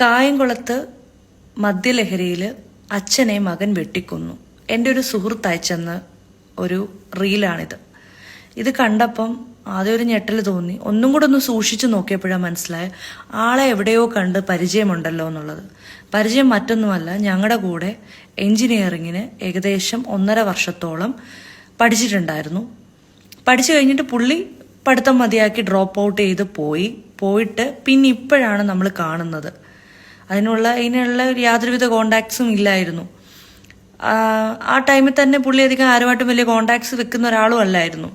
കായംകുളത്ത് മദ്യലഹരിയിൽ അച്ഛനെ മകൻ വെട്ടിക്കൊന്നു. എൻ്റെ ഒരു സുഹൃത്ത് അയച്ചെന്ന ഒരു റീലാണിത്. ഇത് കണ്ടപ്പം ആദ്യം ഒരു ഞെട്ടൽ തോന്നി. ഒന്നും കൂടെ ഒന്ന് സൂക്ഷിച്ചു നോക്കിയപ്പോഴാണ് മനസ്സിലായ ആളെ എവിടെയോ കണ്ട് പരിചയമുണ്ടല്ലോ എന്നുള്ളത്. പരിചയം മറ്റൊന്നുമല്ല, ഞങ്ങളുടെ കൂടെ എഞ്ചിനീയറിങ്ങിന് ഏകദേശം 1.5 വർഷത്തോളം പഠിച്ചിട്ടുണ്ടായിരുന്നു. പഠിച്ചു കഴിഞ്ഞിട്ട് പുള്ളി പഠിത്തം മതിയാക്കി ഡ്രോപ്പ് ഔട്ട് ചെയ്ത് പോയിട്ട് പിന്നെ ഇപ്പോഴാണ് നമ്മൾ കാണുന്നത്. ഇതിനുള്ള യാതൊരുവിധ കോണ്ടാക്ട്സും ഇല്ലായിരുന്നു. ആ ടൈമിൽ തന്നെ പുള്ളി അധികം ആരുമായിട്ടും വലിയ കോണ്ടാക്ട്സ് വെക്കുന്ന ഒരാളും അല്ലായിരുന്നു.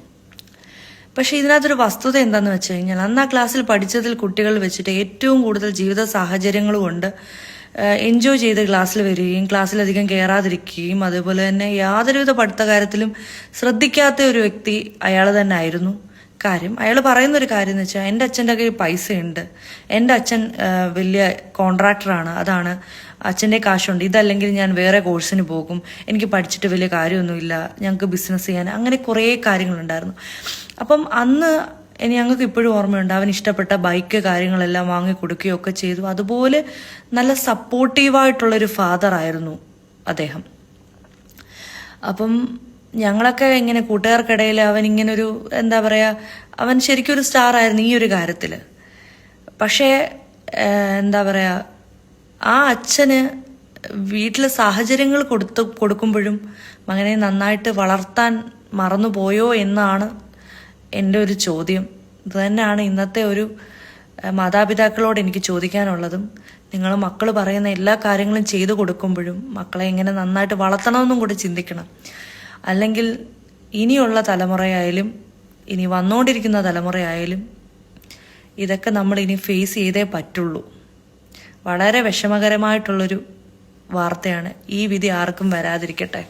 പക്ഷെ ഇതിനകത്തൊരു വസ്തുത എന്താന്ന് വെച്ച് കഴിഞ്ഞാൽ, അന്ന് ആ ക്ലാസ്സിൽ പഠിച്ചതിൽ കുട്ടികൾ വെച്ചിട്ട് ഏറ്റവും കൂടുതൽ ജീവിത സാഹചര്യങ്ങൾ കൊണ്ട് എൻജോയ് ചെയ്ത് ക്ലാസ്സിൽ വരികയും ക്ലാസ്സിലധികം കയറാതിരിക്കുകയും അതുപോലെ തന്നെ യാതൊരുവിധ പഠിത്ത കാര്യത്തിലും ശ്രദ്ധിക്കാത്ത ഒരു വ്യക്തി അയാൾ തന്നെ ആയിരുന്നു. കാര്യം അയാൾ പറയുന്നൊരു കാര്യം എന്ന് വെച്ചാൽ, എൻ്റെ അച്ഛൻ്റെ കയ്യിൽ പൈസയുണ്ട്, എൻ്റെ അച്ഛൻ വലിയ കോൺട്രാക്ടറാണ്, അതാണ് അച്ഛൻ്റെ കാശുണ്ട്, ഇതല്ലെങ്കിൽ ഞാൻ വേറെ കോഴ്സിന് പോകും, എനിക്ക് പഠിച്ചിട്ട് വലിയ കാര്യമൊന്നുമില്ല, ഞങ്ങൾക്ക് ബിസിനസ് ചെയ്യാൻ, അങ്ങനെ കുറേ കാര്യങ്ങളുണ്ടായിരുന്നു. അപ്പം അന്ന് ഞങ്ങൾക്ക് ഇപ്പോഴും ഓർമ്മയുണ്ട്, അവൻ ഇഷ്ടപ്പെട്ട ബൈക്ക് കാര്യങ്ങളെല്ലാം വാങ്ങി കൊടുക്കുകയൊക്കെ ചെയ്തു. അതുപോലെ നല്ല സപ്പോർട്ടീവായിട്ടുള്ളൊരു ഫാദർ ആയിരുന്നു അദ്ദേഹം. അപ്പം ഞങ്ങളൊക്കെ ഇങ്ങനെ കൂട്ടുകാർക്കിടയിൽ അവൻ ഇങ്ങനൊരു എന്താ പറയുക, അവൻ ശരിക്കും ഒരു സ്റ്റാർ ആയിരുന്നു ഈ ഒരു കാര്യത്തിൽ. പക്ഷേ എന്താ പറയുക, ആ അച്ഛന് വീട്ടിലെ സാഹചര്യങ്ങൾ കൊടുക്കുമ്പോഴും മകനെ നന്നായിട്ട് വളർത്താൻ മറന്നുപോയോ എന്നാണ് എൻ്റെ ഒരു ചോദ്യം. ഇത് തന്നെയാണ് ഇന്നത്തെ ഒരു മാതാപിതാക്കളോട് എനിക്ക് ചോദിക്കാനുള്ളതും. നിങ്ങൾ മക്കൾ പറയുന്ന എല്ലാ കാര്യങ്ങളും ചെയ്തു കൊടുക്കുമ്പോഴും മക്കളെ എങ്ങനെ നന്നായിട്ട് വളർത്തണമെന്നും കൂടി ചിന്തിക്കണം. അല്ലെങ്കിൽ ഇനിയുള്ള തലമുറയായാലും ഇനി വന്നുകൊണ്ടിരിക്കുന്ന തലമുറയായാലും ഇതൊക്കെ നമ്മൾ ഇനി ഫേസ് ചെയ്തേ പറ്റുള്ളൂ. വളരെ വിഷമകരമായിട്ടുള്ളൊരു വാർത്തയാണ്. ഈ വിധി ആർക്കും വരാതിരിക്കട്ടെ.